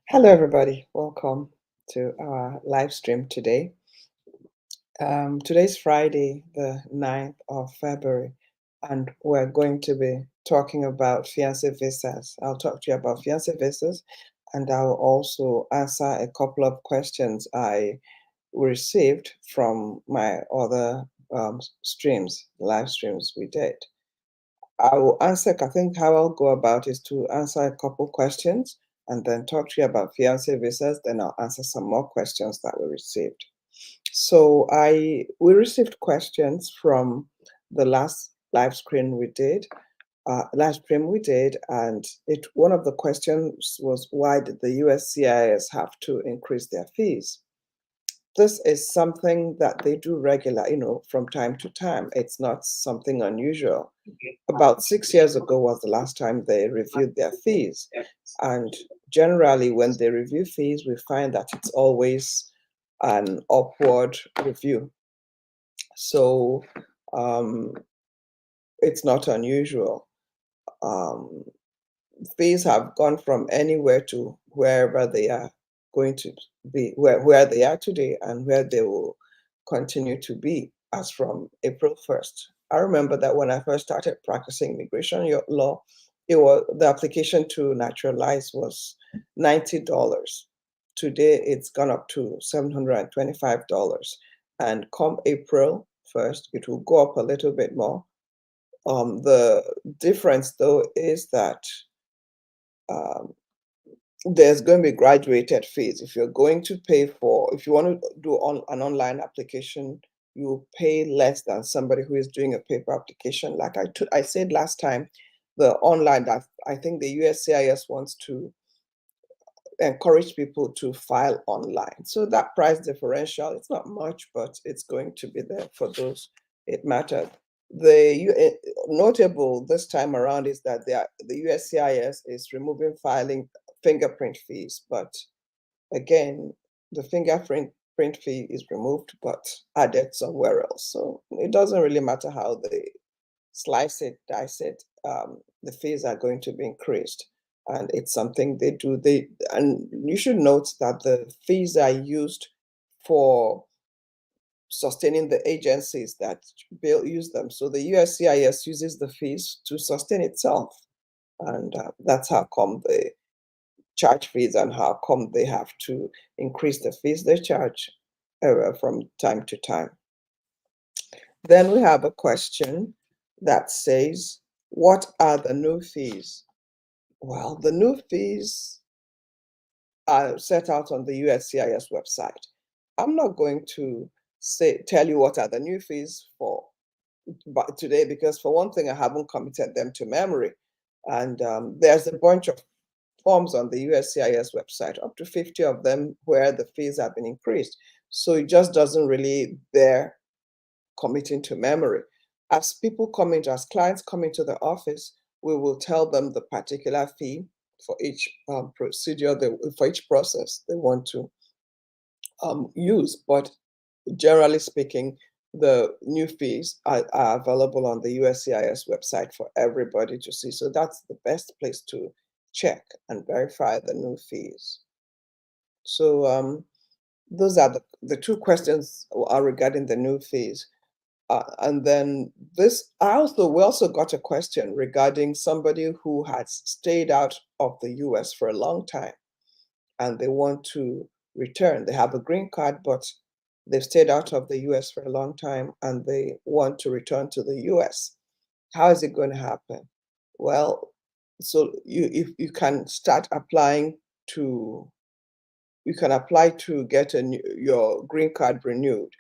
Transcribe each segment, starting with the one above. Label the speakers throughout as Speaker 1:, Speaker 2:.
Speaker 1: Hello, everybody. Welcome to our live stream today. Today's Friday, the 9th of February, and we're going to be talking about fiancé visas. I'll talk to you about fiancé visas, and I'll also answer a couple of questions I received from my other live streams we did. I will answer, I think how I'll go about is to answer a couple questions and then talk to you about fiancé visas. Then I'll answer some more questions that we received. So we received questions from the last live stream we did, and one of the questions was, why did the USCIS have to increase their fees? This is something that they do regular, from time to time. It's not something unusual. About 6 years ago was the last time they reviewed their fees. And generally, when they review fees, we find that it's always an upward review. So it's not unusual. Um, Fees have gone from anywhere to wherever they are going to be, where they are today and where they will continue to be as from April 1st. I remember that when I first started practicing immigration law, the application to naturalize was $90. Today it's gone up to $725. And come April 1st, it will go up a little bit more. The difference though is that um, there's going to be graduated fees. If you're going to if you want to do an online application, you pay less than somebody who is doing a paper application. Like I said last time, the online, that I think the USCIS wants to encourage people to file online. So that price differential, it's not much, but it's going to be there for those it mattered. Notable this time around is that the USCIS is removing filing fingerprint fees, but again, the fingerprint fee is removed but added somewhere else. So it doesn't really matter how they slice it, dice it, the fees are going to be increased. And it's something they do. And you should note that the fees are used for sustaining the agencies that use them. So the USCIS uses the fees to sustain itself. And that's how come they charge fees and how come they have to increase the fees they charge from time to time. Then we have a question that says, what are the new fees? Well, the new fees are set out on the USCIS website. I'm not going to tell you what are the new fees for today, because for one thing, I haven't committed them to memory. And there's a bunch of forms on the USCIS website, up to 50 of them, where the fees have been increased. So it just doesn't really bear committing to memory. As clients come into the office, we will tell them the particular fee for each procedure, for each process they want to use. But generally speaking, the new fees are available on the USCIS website for everybody to see. So that's the best place to check and verify the new fees. So those are the two questions are regarding the new fees. And then we also got a question regarding somebody who has stayed out of the US for a long time and they want to return. They have a green card, but they've stayed out of the US for a long time and they want to return to the US. How is it going to happen? Well, so if you can start applying to, you can apply to get your green card renewed.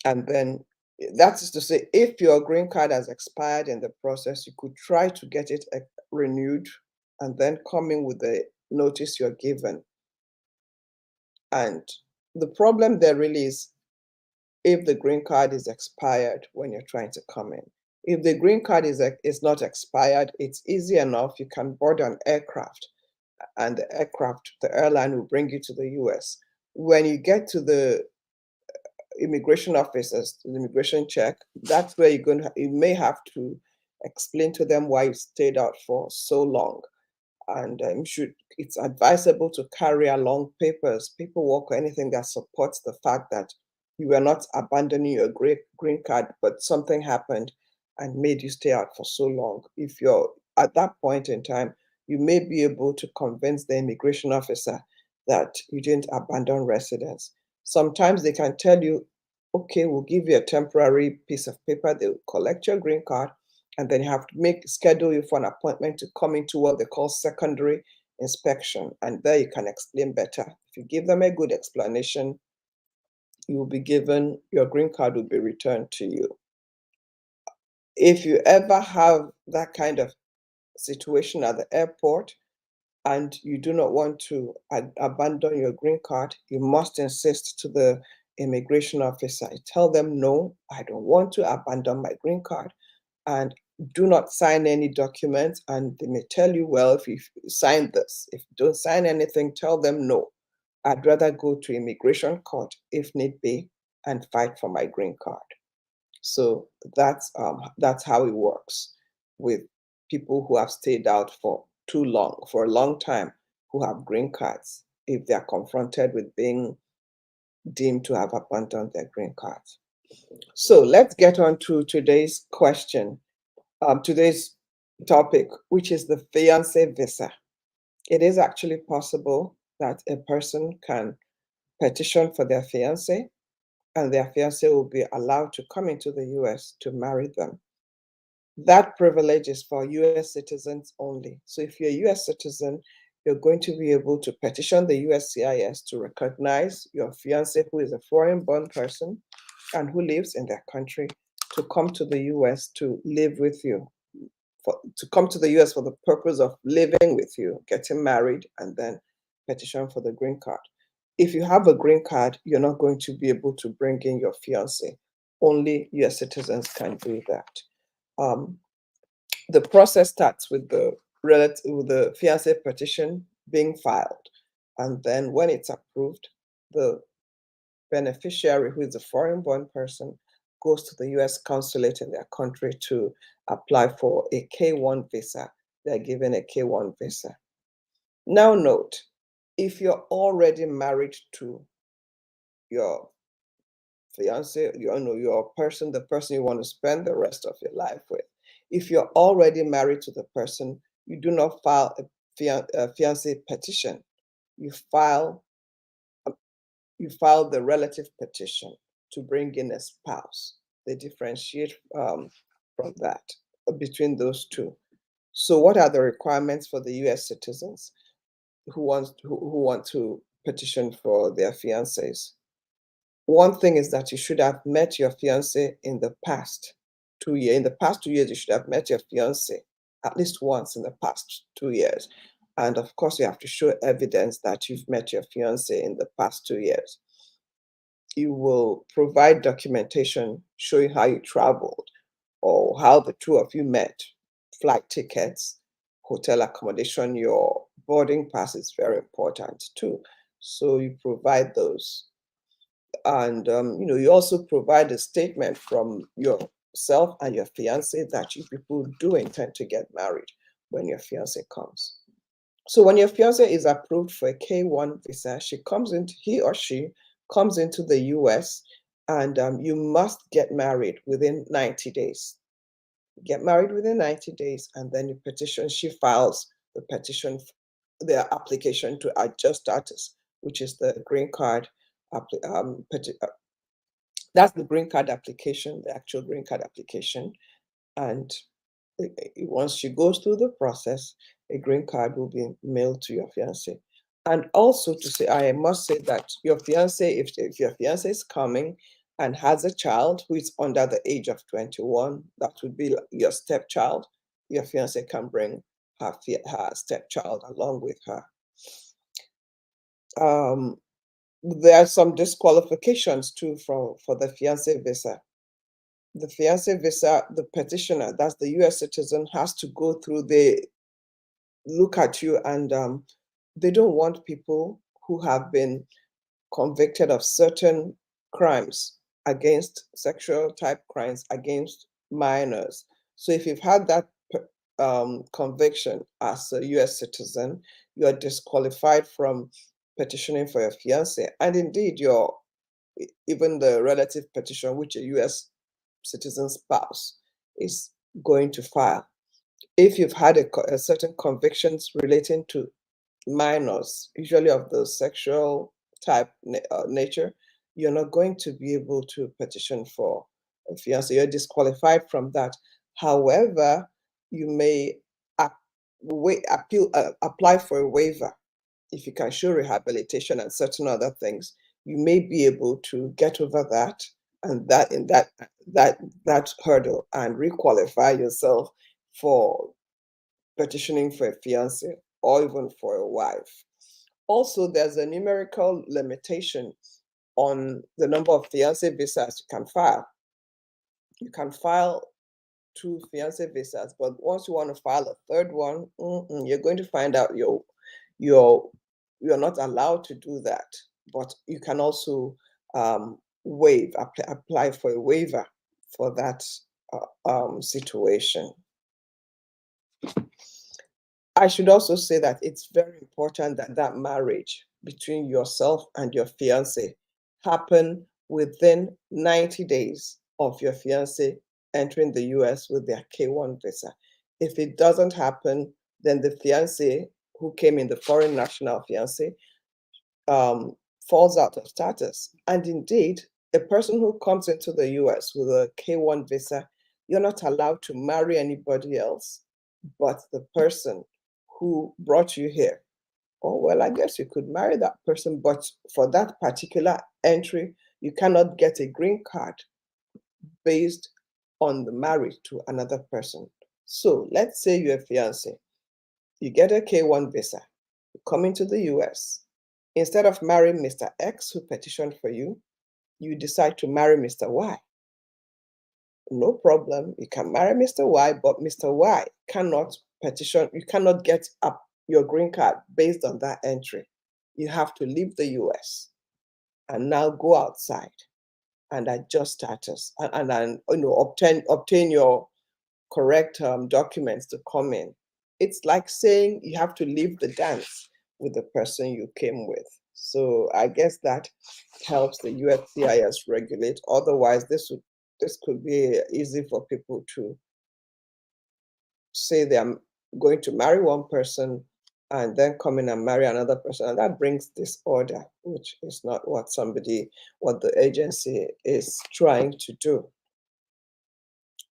Speaker 1: And then that is to say, if your green card has expired in the process, you could try to get it renewed and then come in with the notice you're given. And the problem there really is if the green card is expired when you're trying to come in. If the green card is not expired, it's easy enough. You can board an aircraft and the airline will bring you to the US. When you get to the immigration officers, the immigration check, that's where you may have to explain to them why you stayed out for so long. and it's advisable to carry along papers, paperwork, or anything that supports the fact that you were not abandoning your green card, but something happened and made you stay out for so long. If you're at that point in time, you may be able to convince the immigration officer that you didn't abandon residence. Sometimes they can tell you, okay, we'll give you a temporary piece of paper, they'll collect your green card, and then you have to schedule you for an appointment to come into what they call secondary inspection, and there you can explain better. If you give them a good explanation, you will be given your green card will be returned to you. If you ever have that kind of situation at the airport and you do not want to abandon your green card, you must insist to the immigration officer. Tell them, no, I don't want to abandon my green card, and do not sign any documents. And they may tell you, well, if you sign this, if you don't sign anything, tell them, no, I'd rather go to immigration court if need be and fight for my green card. So that's how it works with people who have stayed out for too long, for a long time, who have green cards, if they are confronted with being deemed to have abandoned their green cards. So let's get on to today's question, today's topic, which is the fiance visa. It is actually possible that a person can petition for their fiance, and their fiance will be allowed to come into the US to marry them. That privilege is for US citizens only. So if you're a US citizen, you're going to be able to petition the USCIS to recognize your fiance, who is a foreign born person and who lives in their country, to come to the US to live with you, to come to the US for the purpose of living with you, getting married, and then petition for the green card. If you have a green card, you're not going to be able to bring in your fiance. Only US citizens can do that. Um, the process starts with the fiance petition being filed, and then when it's approved, the beneficiary, who is a foreign-born person, goes to the US consulate in their country to apply for a K1 visa. They're given a K1 visa. Now note, if you're already married to your fiance, your person, the person you want to spend the rest of your life with, if you're already married to the person, you do not file a fiance petition. You file you file the relative petition to bring in a spouse. They differentiate from that, between those two. So, what are the requirements for the US citizens who want to petition for their fiancés? One thing is that you should have met your fiance in the past 2 years. In the past 2 years, you should have met your fiance at least once in the past 2 years. And of course, you have to show evidence that you've met your fiance in the past 2 years. You will provide documentation showing how you traveled or how the two of you met, flight tickets, hotel accommodation, your boarding pass is very important too. So you provide those. And you also provide a statement from yourself and your fiance that you people do intend to get married when your fiance comes. So when your fiance is approved for a K1 visa, he or she comes into the US, and you must get married within 90 days. Get married within 90 days, and then she files the application to adjust status, which is the green card. That's the green card application, the actual green card application. And once she goes through the process, a green card will be mailed to your fiance. And also to say, I must say that your fiance, if your fiance is coming and has a child who is under the age of 21, that would be your stepchild. Your fiance can bring her stepchild along with her. There are some disqualifications too for the fiance visa. The fiance visa, the petitioner, that's the US citizen, has to go through, they look at you, and they don't want people who have been convicted of certain crimes, against sexual type crimes against minors. So if you've had that conviction as a US citizen, you are disqualified from petitioning for your fiance. And indeed, even the relative petition, which a US citizen spouse is going to file. If you've had a certain convictions relating to minors, usually of the sexual type nature, you're not going to be able to petition for a fiance. You're disqualified from that. However, you may apply for a waiver if you can show rehabilitation and certain other things. You may be able to get over that and that hurdle and requalify yourself for petitioning for a fiance or even for a wife. Also, there's a numerical limitation on the number of fiance visas you can file. You can file two fiance visas, but once you want to file a third one, you're going to find out you're you're not allowed to do that. But you can also apply for a waiver for that situation. I should also say that it's very important that that marriage between yourself and your fiance happen within 90 days of your fiance entering the US with their K1 visa. If it doesn't happen, then the fiance who came in, the foreign national fiance, um, falls out of status. And indeed, a person who comes into the US with a K1 visa, you're not allowed to marry anybody else but the person who brought you here. Oh, well, I guess you could marry that person, but for that particular entry, you cannot get a green card based on the marriage to another person. So let's say you're a fiance, you get a K1 visa, you come into the US. Instead of marrying Mr. X who petitioned for you, you decide to marry Mr. Y. No problem. You can marry Mr. Y, but Mr. Y cannot petition, you cannot get up your green card based on that entry. You have to leave the US and now go outside and adjust status and obtain your correct documents to come in. It's like saying you have to leave the dance with the person you came with. So I guess that helps the USCIS regulate. Otherwise, this could be easy for people to say they're going to marry one person and then come in and marry another person, and that brings disorder, which is not what the agency is trying to do.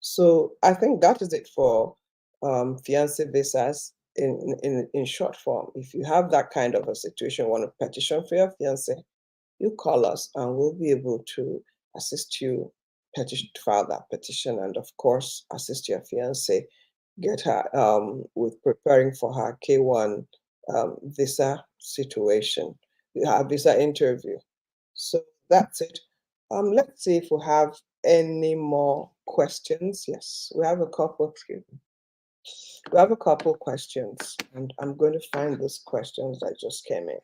Speaker 1: So I think that is it for fiance visas in short form. If you have that kind of a situation, want to petition for your fiance, you call us and we'll be able to assist you petition to file that petition, and of course assist your fiance get her with preparing for her K1 visa situation, her visa interview. So that's it. Let's see if we have any more questions. Yes, we have a couple. We have a couple questions, and I'm going to find those questions that just came in.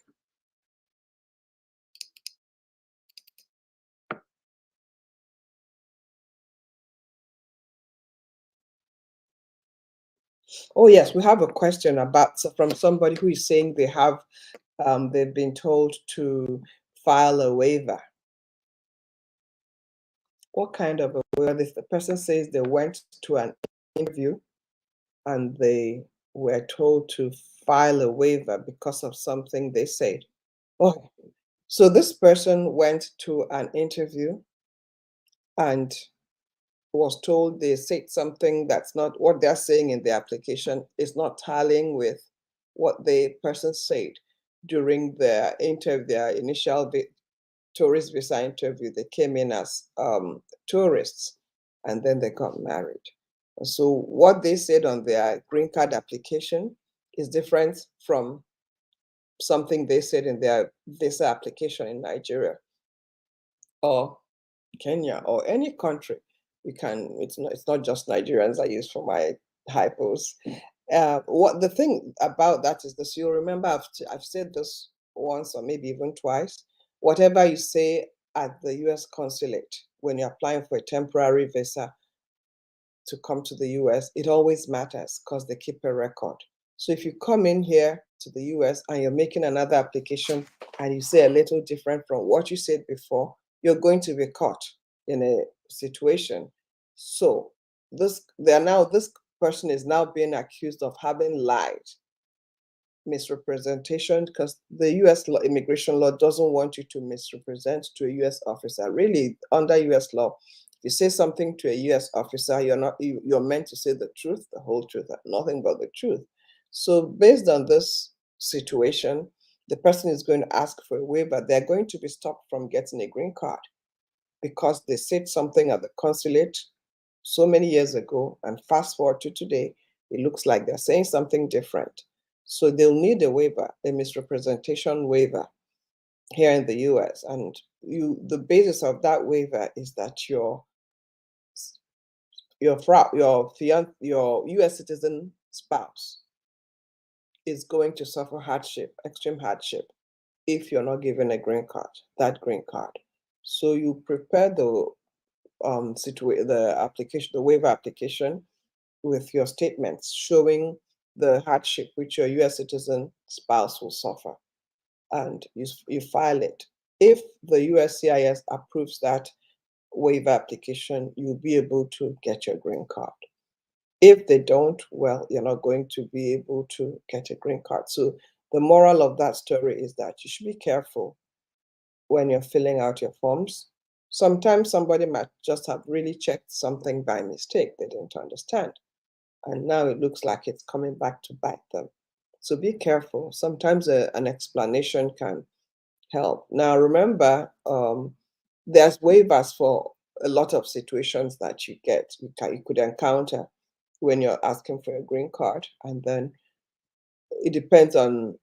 Speaker 1: Oh yes, we have a question from somebody who is saying they've been told to file a waiver. What kind of a waiver? If the person says they went to an interview and they were told to file a waiver because of something they said. Oh, so this person went to an interview and was told they said something that's not what they're saying in the application is not tallying with what the person said during their interview, their initial tourist visa interview. They came in as tourists and then they got married. So what they said on their green card application is different from something they said in their visa application in Nigeria or Kenya or any country. It's not just Nigerians I use for my hypos. What the thing about that is this, you'll remember I've said this once or maybe even twice. Whatever you say at the US consulate when you're applying for a temporary visa to come to the US, it always matters because they keep a record. So if you come in here to the US and you're making another application and you say a little different from what you said before, you're going to be caught in a situation. So this person is now being accused of having lied, misrepresentation, because the US law, immigration law doesn't want you to misrepresent to a US officer. Really, under US law, if you say something to a US officer, you're meant to say the truth, the whole truth, and nothing but the truth. So based on this situation, the person is going to ask for a waiver. They're going to be stopped from getting a green card because they said something at the consulate so many years ago, and fast forward to today, it looks like they're saying something different. So they'll need a waiver, a misrepresentation waiver here in the US. And the basis of that waiver is that your US citizen spouse is going to suffer hardship, extreme hardship, if you're not given a green card, that green card. So you prepare the application, the waiver application, with your statements showing the hardship which your US citizen spouse will suffer, and you file it. If the USCIS approves that waiver application, you'll be able to get your green card. If they don't, well, you're not going to be able to get a green card. So the moral of that story is that you should be careful when you're filling out your forms. Sometimes somebody might just have really checked something by mistake. They didn't understand. And now it looks like it's coming back to bite them. So be careful. Sometimes an explanation can help. Now, remember, there's waivers for a lot of situations that you could encounter when you're asking for a green card. And then it depends on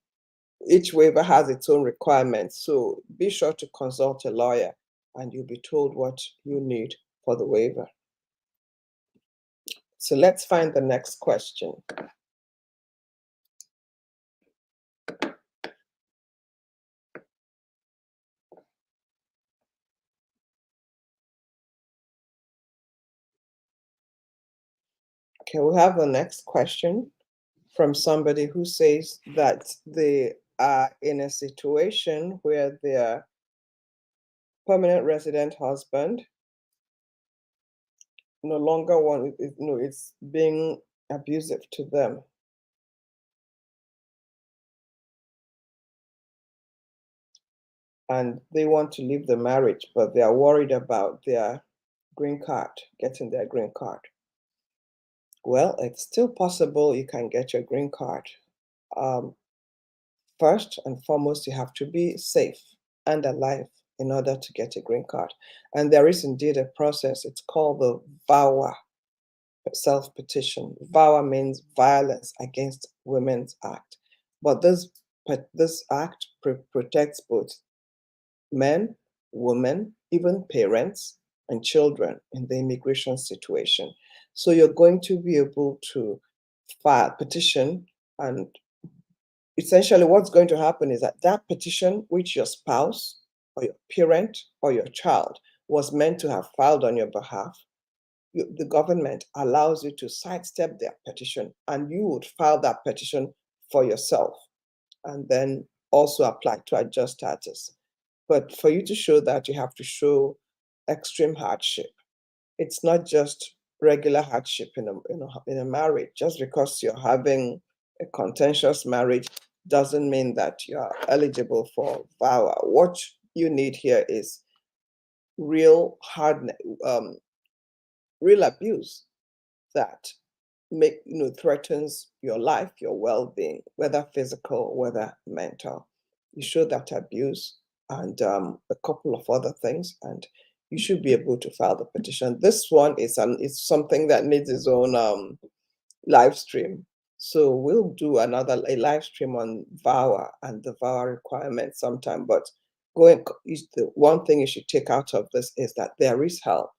Speaker 1: each waiver has its own requirements. So be sure to consult a lawyer and you'll be told what you need for the waiver. So let's find the next question. Okay, we have the next question from somebody who says that they are in a situation where their permanent resident husband no longer it's being abusive to them. And they want to leave the marriage, but they are worried about their green card, getting their green card. Well, it's still possible you can get your green card. Um, First and foremost, you have to be safe and alive in order to get a green card. And there is indeed a process. It's called the VAWA, self-petition. VAWA means Violence Against Women's Act. But this act protects both men, women, even parents and children in the immigration situation. So you're going to be able to file petition, and essentially what's going to happen is that that petition which your spouse or your parent or your child was meant to have filed on your behalf, the government allows you to sidestep their petition and you would file that petition for yourself and then also apply to adjust status. But for you to show that, you have to show extreme hardship. It's not just regular hardship in a marriage. Just because you're having a contentious marriage doesn't mean that you're eligible for VAWA. What you need here is real hard, real abuse that threatens your life, your well-being, whether physical, whether mental. You show that abuse and a couple of other things, and you should be able to file the petition. This one is something that needs its own live stream. So we'll do a live stream on VAWA and the VAWA requirements sometime. But the one thing you should take out of this is that there is help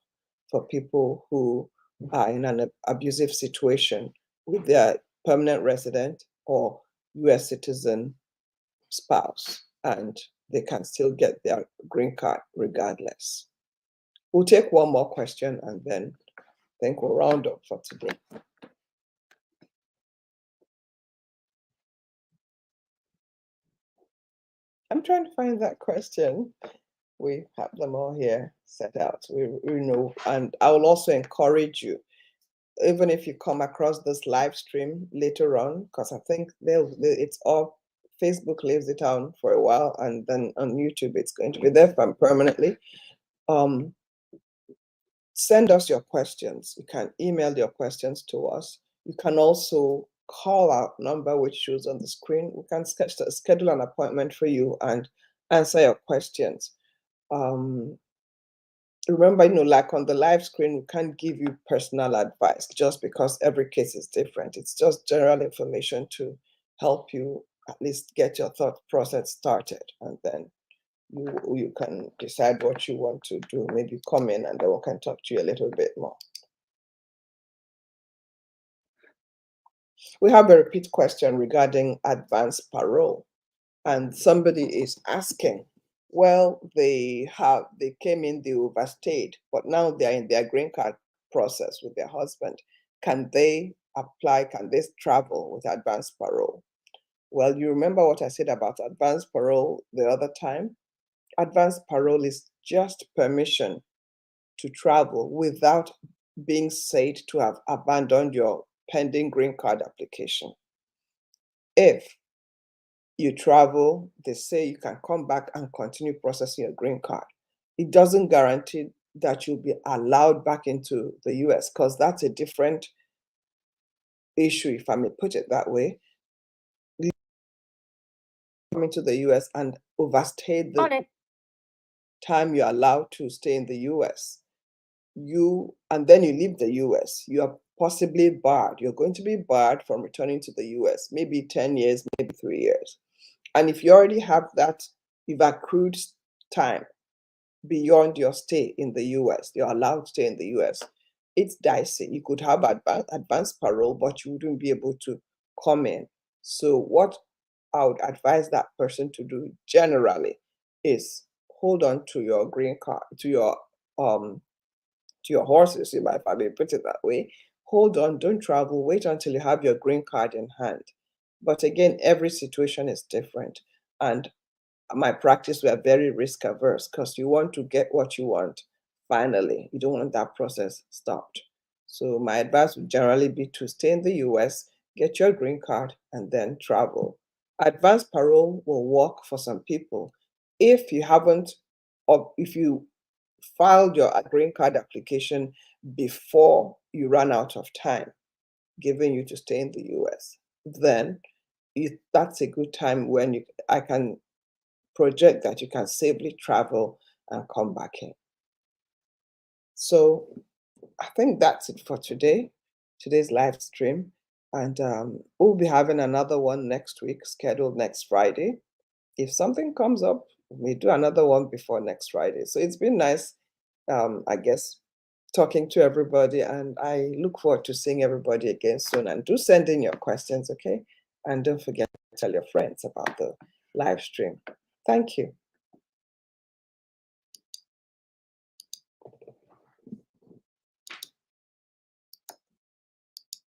Speaker 1: for people who are in an abusive situation with their permanent resident or US citizen spouse, and they can still get their green card regardless. We'll take one more question and then think we'll round up for today. I'm trying to find that question. We have them all here set out. We know, and I will also encourage you, even if you come across this live stream later on, because I think it's all Facebook leaves it on for a while, and then on YouTube it's going to be there permanently. Send us your questions. You can email your questions to us. You can also call our number, which shows on the screen. We can schedule an appointment for you and answer your questions. Remember, like on the live screen, we can't give you personal advice just because every case is different. It's just general information to help you at least get your thought process started, and then you can decide what you want to do. Maybe come in and then we can talk to you a little bit more. We have a repeat question regarding advance parole, and somebody is asking, well, they came in, they overstayed, but now they're in their green card process with their husband. Can they apply? Can they travel with advance parole? Well, you remember what I said about advance parole the other time? Advance parole is just permission to travel without being said to have abandoned your pending green card application. If you travel, they say you can come back and continue processing your green card. It doesn't guarantee that you'll be allowed back into the US, because that's a different issue, if I may put it that way. You come into the US and overstayed the time you're allowed to stay in the US. And then you leave the US, you are possibly barred. You're going to be barred from returning to the US, maybe 10 years, maybe 3 years. And if you already have that, you've accrued time beyond your stay in the US, you're allowed to stay in the US, it's dicey. You could have advanced parole, but you wouldn't be able to come in. So what I would advise that person to do generally is hold on to your green card, to your horses, if I may put it that way. Hold on, don't travel, wait until you have your green card in hand. But again, every situation is different. And my practice, we are very risk averse because you want to get what you want finally. You don't want that process stopped. So my advice would generally be to stay in the US, get your green card, and then travel. Advanced parole will work for some people if you haven't, or if you filed your green card application before you run out of time giving you to stay in the US. Then that's a good time when I can project that you can safely travel and come back in. So I think that's it for today's live stream. And we'll be having another one next week, scheduled next Friday. If something comes up, we do another one before next Friday. So it's been nice, I guess, talking to everybody. And I look forward to seeing everybody again soon. And do send in your questions, okay? And don't forget to tell your friends about the live stream. Thank you.